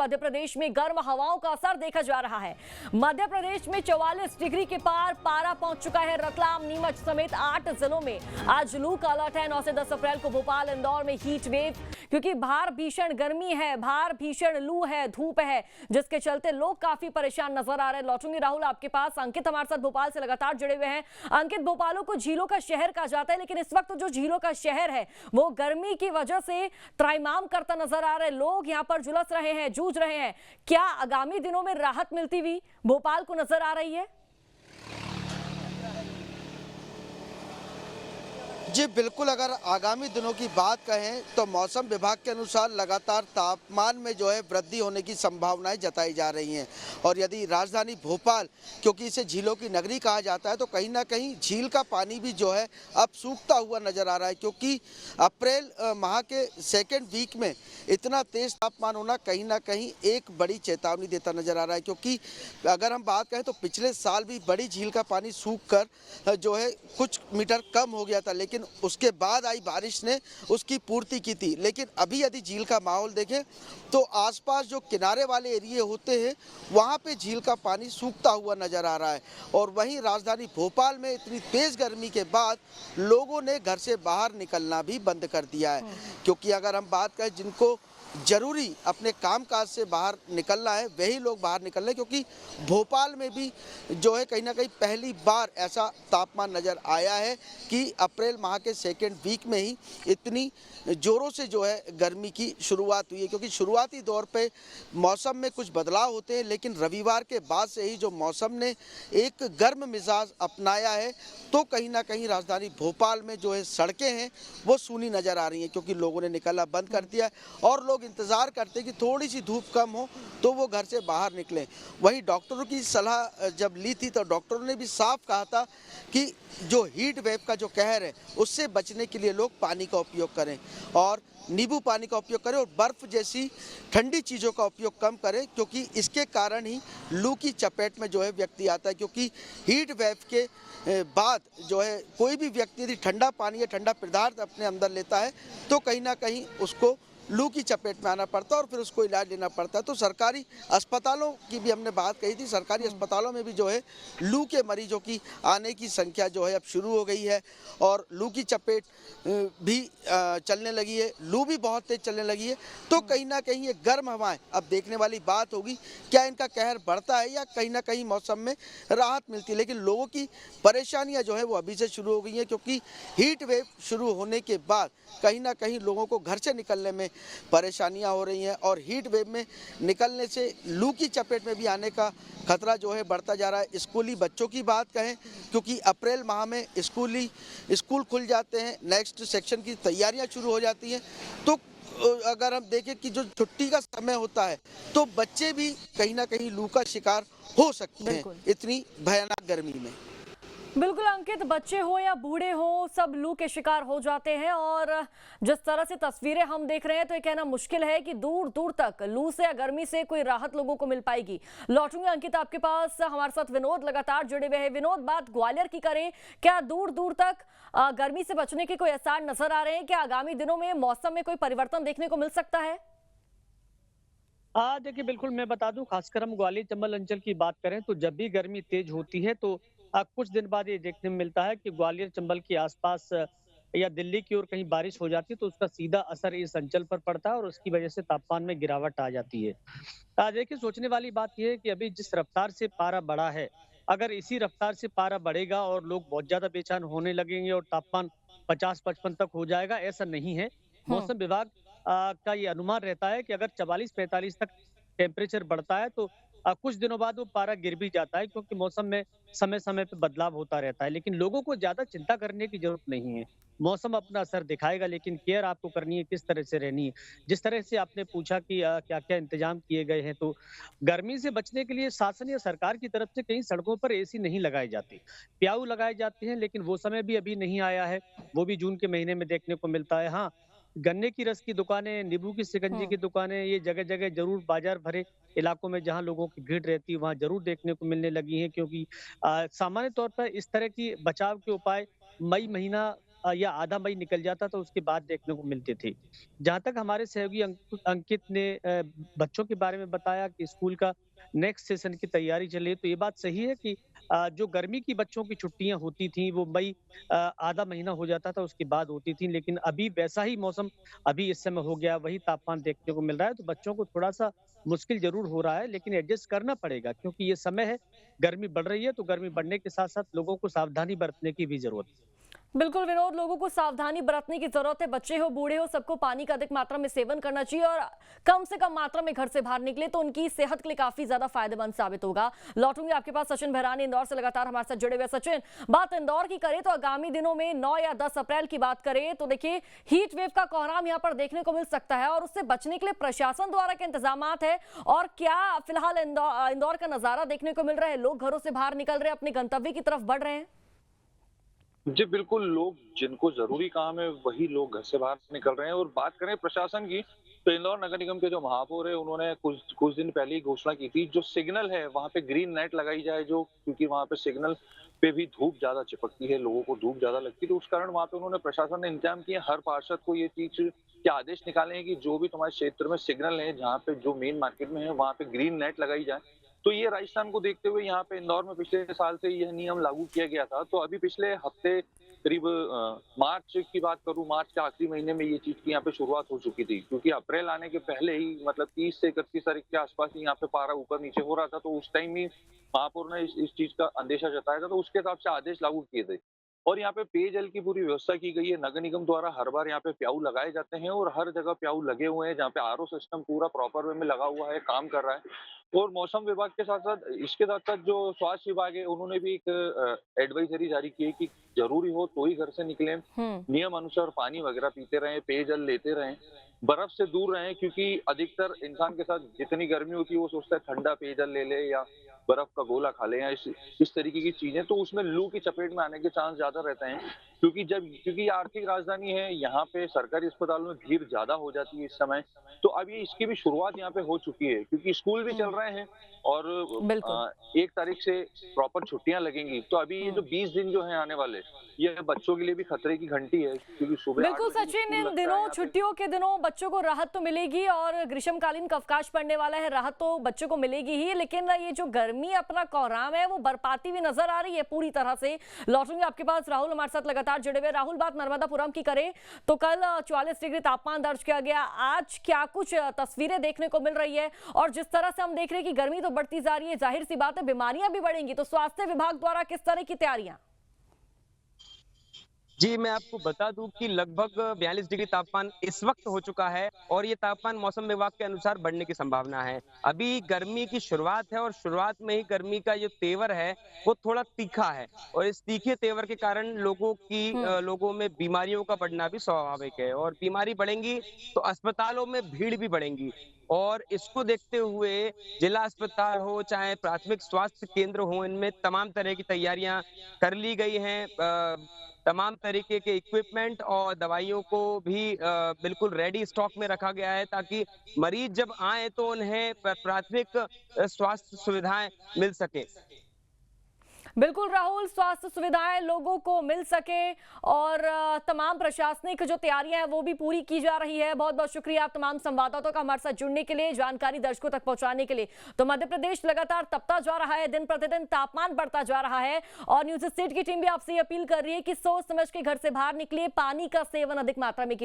मध्य प्रदेश में गर्म हवाओं का असर देखा जा रहा है। मध्य प्रदेश में 44 डिग्री के पार पारा पहुंच चुका है। रतलाम, नीमच समेत 8 जिलों में आज लू का अलर्ट है। 9 से 10 अप्रैल को भोपाल, इंदौर में हीट वेव, क्योंकि बाहर भीषण गर्मी है, बाहर भीषण लू है, धूप है, जिसके चलते लोग काफी परेशान नजर आ रहे हैं। लौटूंगी राहुल आपके पास। अंकित हमारे साथ भोपाल से लगातार जुड़े हुए हैं। अंकित, भोपाल को झीलों का शहर कहा जाता है, लेकिन इस वक्त जो झीलों का शहर है वो गर्मी की वजह से त्राहिमाम करता नजर आ रहे हैं। लोग यहां पर झुलस रहे हैं, जूझ रहे हैं। क्या आगामी दिनों में राहत मिलती हुई भोपाल को नजर आ रही है? जी बिल्कुल, अगर आगामी दिनों की बात कहें तो मौसम विभाग के अनुसार लगातार तापमान में जो है वृद्धि होने की संभावनाएं जताई जा रही हैं। और यदि राजधानी भोपाल, क्योंकि इसे झीलों की नगरी कहा जाता है, तो कहीं ना कहीं झील का पानी भी जो है अब सूखता हुआ नजर आ रहा है, क्योंकि अप्रैल माह के सेकेंड वीक में इतना तेज तापमान होना कहीं ना कहीं एक बड़ी चेतावनी देता नजर आ रहा है। क्योंकि अगर हम बात करें तो पिछले साल भी बड़ी झील का पानी सूख कर जो है कुछ मीटर कम हो गया था, लेकिन उसके बाद आई बारिश ने उसकी पूर्ति की थी। लेकिन अभी यदि झील का माहौल देखें तो आसपास जो किनारे वाले एरिए होते हैं वहां पे झील का पानी सूखता हुआ नजर आ रहा है। और वहीं राजधानी भोपाल में इतनी तेज गर्मी के बाद लोगों ने घर से बाहर निकलना भी बंद कर दिया है। क्योंकि अगर हम बात करें जिनको जरूरी अपने कामकाज से बाहर निकलना है वही लोग बाहर निकल रहे हैं, क्योंकि भोपाल में भी जो है कहीं ना कहीं पहली बार ऐसा तापमान नज़र आया है कि अप्रैल माह के सेकेंड वीक में ही इतनी ज़ोरों से जो है गर्मी की शुरुआत हुई है। क्योंकि शुरुआती दौर पे मौसम में कुछ बदलाव होते हैं, लेकिन रविवार के बाद से ही जो मौसम ने एक गर्म मिजाज अपनाया है, तो कहीं ना कहीं राजधानी भोपाल में जो है सड़कें हैं वो सूनी नज़र आ रही हैं, क्योंकि लोगों ने निकलना बंद कर दिया है और लोग इंतज़ार करते हैं कि थोड़ी सी धूप कम हो तो वो घर से बाहर निकलें। वहीं डॉक्टरों की सलाह जब ली थी तो डॉक्टरों ने भी साफ कहा था कि जो हीट वेव का जो कहर है उससे बचने के लिए लोग पानी का उपयोग करें और नींबू पानी का उपयोग करें और बर्फ़ जैसी ठंडी चीज़ों का उपयोग कम करें, क्योंकि इसके कारण ही लू की चपेट में जो है व्यक्ति आता है। क्योंकि हीट वेव के बाद जो है कोई भी व्यक्ति यदि ठंडा पानी या ठंडा पदार्थ अपने अंदर लेता है तो कहीं ना कहीं उसको लू की चपेट में आना पड़ता है और फिर उसको इलाज लेना पड़ता है। तो सरकारी अस्पतालों की भी हमने बात कही थी, सरकारी अस्पतालों में भी जो है लू के मरीजों की आने की संख्या जो है अब शुरू हो गई है और लू की चपेट भी चलने लगी है, लू भी बहुत तेज चलने लगी है। तो कहीं ना कहीं ये गर्म हवाएं अब देखने वाली बात होगी, क्या इनका कहर बढ़ता है या कहीं ना कहीं मौसम में राहत मिलती है। लेकिन लोगों की परेशानियाँ जो है वो अभी से शुरू हो गई हैं, क्योंकि हीट वेव शुरू होने के बाद कहीं ना कहीं लोगों को घर से निकलने में परेशानियां हो रही हैं और हीट वेव में निकलने से लू की चपेट में भी आने का खतरा जो है बढ़ता जा रहा है। स्कूली बच्चों की बात कहें, क्योंकि अप्रैल माह में स्कूल खुल जाते हैं, नेक्स्ट सेक्शन की तैयारियां शुरू हो जाती हैं, तो अगर हम देखें कि जो छुट्टी का समय होता है तो बच्चे भी कहीं ना कहीं लू का शिकार हो सकते हैं इतनी भयानक गर्मी में। बिल्कुल अंकित, बच्चे हो या बूढ़े हो सब लू के शिकार हो जाते हैं और जिस तरह से तस्वीरें हम देख रहे हैं तो ये कहना मुश्किल है कि दूर दूर तक लू से या गर्मी से कोई राहत लोगों को मिल पाएगी। लौटूंगे अंकित आपके पास। हमारे साथ विनोद लगातार जुड़े हुए हैं। विनोद, बात ग्वालियर की करें, क्या दूर दूर तक गर्मी से बचने के कोई आसार नजर आ रहे हैं? क्या आगामी दिनों में मौसम में कोई परिवर्तन देखने को मिल सकता है? देखिए बिल्कुल मैं बता दूं, खासकर हम ग्वालियर चंबल अंचल की बात करें तो जब भी गर्मी तेज होती है तो कुछ दिन बाद ये देखने में मिलता है कि ग्वालियर चंबल के आसपास या दिल्ली की ओर कहीं बारिश हो जाती है तो उसका सीधा असर इस अंचल पर पड़ता है और उसकी वजह से तापमान में गिरावट आ जाती है। देखिए सोचने वाली बात यह है कि अभी जिस रफ्तार से पारा बढ़ा है, अगर इसी रफ्तार से पारा बढ़ेगा और लोग बहुत ज्यादा बेचैन होने लगेंगे और तापमान 50-55 तक हो जाएगा, ऐसा नहीं है। मौसम विभाग का ये अनुमान रहता है कि अगर 44-45 तक टेम्परेचर बढ़ता है तो कुछ दिनों बाद वो पारा गिर भी जाता है, क्योंकि मौसम में समय समय पे बदलाव होता रहता है। लेकिन लोगों को ज्यादा चिंता करने की जरूरत नहीं है। मौसम अपना असर दिखाएगा, लेकिन केयर आपको करनी है, किस तरह से रहनी है। जिस तरह से आपने पूछा कि क्या क्या इंतजाम किए गए हैं, तो गर्मी से बचने के लिए शासन या सरकार की तरफ से कहीं सड़कों पर एसी नहीं लगाए जाते, प्याऊ लगाए जाते हैं, लेकिन वो समय भी अभी नहीं आया है। वो भी जून के महीने में देखने को मिलता है। हाँ, गन्ने की रस की दुकानें, नींबू की शिकंजी की दुकानें, ये जगह जगह जरूर बाजार भरे इलाकों में जहां लोगों की भीड़ रहती है वहां जरूर देखने को मिलने लगी है, क्योंकि सामान्य तौर पर इस तरह की बचाव के उपाय मई महीना या आधा मई निकल जाता तो उसके बाद देखने को मिलती थी। जहाँ तक हमारे सहयोगी अंकित ने बच्चों के बारे में बताया कि स्कूल का नेक्स्ट सेशन की तैयारी चल रही है, तो ये बात सही है कि जो गर्मी की बच्चों की छुट्टियां होती थी वो मई आधा महीना हो जाता था उसके बाद होती थी, लेकिन अभी वैसा ही मौसम अभी इस समय हो गया, वही तापमान देखने को मिल रहा है। तो बच्चों को थोड़ा सा मुश्किल जरूर हो रहा है, लेकिन एडजस्ट करना पड़ेगा क्योंकि ये समय है, गर्मी बढ़ रही है, तो गर्मी बढ़ने के साथ साथ लोगों को सावधानी बरतने की भी जरूरत है। बिल्कुल विनोद, लोगों को सावधानी बरतने की जरूरत है। बच्चे हो बूढ़े हो, सबको पानी का अधिक मात्रा में सेवन करना चाहिए और कम से कम मात्रा में घर से बाहर निकले तो उनकी सेहत के लिए काफी ज्यादा फायदेमंद साबित होगा। लौटूंगी आपके पास सचिन भैरानी इंदौर से लगातार हमारे साथ जुड़े हुए। सचिन, बात इंदौर की करें तो आगामी दिनों में 9 या 10 अप्रैल की बात करें तो देखिए हीट वेव का कोहराम यहाँ पर देखने को मिल सकता है और उससे बचने के लिए प्रशासन द्वारा क्या इंतजाम है और क्या फिलहाल इंदौर का नजारा देखने को मिल रहा है? लोग घरों से बाहर निकल रहे हैं, अपने गंतव्य की तरफ बढ़ रहे हैं। जी बिल्कुल, लोग जिनको ज़रूरी काम है वही लोग घर से बाहर निकल रहे हैं। और बात करें प्रशासन की, तो इंदौर नगर निगम के जो महापौर है उन्होंने कुछ कुछ दिन पहले ही घोषणा की थी, जो सिग्नल है वहाँ पे ग्रीन नेट लगाई जाए, जो क्योंकि वहाँ पे सिग्नल पे भी धूप ज़्यादा चिपकती है, लोगों को धूप ज़्यादा लगती है, तो उस कारण वहाँ पे उन्होंने प्रशासन ने इंतजाम किए। हर पार्षद को ये चीज़ के आदेश निकाले हैं कि जो भी तुम्हारे क्षेत्र में सिग्नल है, जहाँ पे जो मेन मार्केट में है, वहाँ पे ग्रीन नेट लगाई जाए। तो ये राजस्थान को देखते हुए यहाँ पे इंदौर में पिछले साल से यह नियम लागू किया गया था। तो अभी पिछले हफ्ते करीब मार्च की बात करूं, मार्च के आखिरी महीने में ये चीज की यहाँ पे शुरुआत हो चुकी थी, क्योंकि अप्रैल आने के पहले ही मतलब 30 से 31 तारीख के आसपास ही यहाँ पे पारा ऊपर नीचे हो रहा था। तो उस टाइम ही महापौर ने इस चीज का अंदेशा जताया था, तो उसके हिसाब से आदेश लागू किए थे। और यहाँ पे पेयजल की पूरी व्यवस्था की गई है। नगर निगम द्वारा हर बार यहाँ पे प्याऊ लगाए जाते हैं और हर जगह प्याऊ लगे हुए हैं, जहाँ पे आरओ सिस्टम पूरा प्रॉपर वे में लगा हुआ है, काम कर रहा है। और मौसम विभाग के साथ साथ इसके साथ साथ जो स्वास्थ्य विभाग है उन्होंने भी एक एडवाइजरी जारी की है कि जरूरी हो तो ही घर से निकलें, नियम अनुसार पानी वगैरह पीते रहें, पेयजल लेते रहें, बर्फ से दूर रहें, क्योंकि अधिकतर इंसान के साथ जितनी गर्मी होती है वो सोचता है ठंडा पेयजल ले ले या बर्फ का गोला खा ले या इस तरीके की चीजें, तो उसमें लू की चपेट में आने के चांस ज्यादा रहते हैं। क्योंकि ये आर्थिक राजधानी है, यहाँ पे सरकारी अस्पतालों में भीड़ ज्यादा हो जाती है इस समय। तो अब ये इसकी भी शुरुआत यहाँ पे हो चुकी है, क्योंकि स्कूल भी चल रहे हैं और 1 तारीख से प्रॉपर छुट्टियां लगेंगी। तो अभी ये जो 20 दिन जो है आने वाले, ये बच्चों के लिए भी खतरे की घंटी है, क्योंकि सुबह बिल्कुल सचिन, इन दिनों छुट्टियों के दिनों बच्चों को राहत तो मिलेगी और ग्रीष्मकालीन अवकाश पड़ने वाला है, राहत तो बच्चों को मिलेगी ही, लेकिन ये जो गर्मी अपना कोहराम है वो बरपाती भी नजर आ रही है पूरी तरह से। लौटूंगे आपके पास, राहुल हमारे साथ लगातार जुड़े हुए। राहुल, बात नर्मदापुरम की करें तो कल 44 डिग्री तापमान दर्ज किया गया, आज क्या कुछ तस्वीरें देखने को मिल रही है? और जिस तरह से हम देख रहे हैं कि गर्मी तो बढ़ती जा रही है, जाहिर सी बात है बीमारियां भी बढ़ेंगी, तो स्वास्थ्य विभाग द्वारा किस तरह की तैयारियां? जी, मैं आपको बता दूं कि लगभग 42 डिग्री तापमान इस वक्त हो चुका है और ये तापमान मौसम विभाग के अनुसार बढ़ने की संभावना है। अभी गर्मी की शुरुआत है और शुरुआत में ही गर्मी का जो तेवर है वो थोड़ा तीखा है और इस तीखे तेवर के कारण लोगों में बीमारियों का बढ़ना भी स्वाभाविक है और बीमारी बढ़ेंगी तो अस्पतालों में भीड़ भी बढ़ेंगी। और इसको देखते हुए जिला अस्पताल हो चाहे प्राथमिक स्वास्थ्य केंद्र हो, इनमें तमाम तरह की तैयारियां कर ली गई हैं। तमाम तरीके के इक्विपमेंट और दवाइयों को भी बिल्कुल रेडी स्टॉक में रखा गया है ताकि मरीज जब आए तो उन्हें प्राथमिक स्वास्थ्य सुविधाएं मिल सके। बिल्कुल राहुल, स्वास्थ्य सुविधाएं लोगों को मिल सके और तमाम प्रशासनिक जो तैयारियां हैं वो भी पूरी की जा रही है। बहुत बहुत शुक्रिया आप तमाम संवाददाताओं का हमारे साथ जुड़ने के लिए, जानकारी दर्शकों तक पहुंचाने के लिए। तो मध्य प्रदेश लगातार तपता जा रहा है, दिन प्रतिदिन तापमान बढ़ता जा रहा है और न्यूज स्टेट की टीम भी आपसे अपील कर रही है कि सोच समझ के घर से बाहर निकलिए, पानी का सेवन अधिक मात्रा में कीजिए।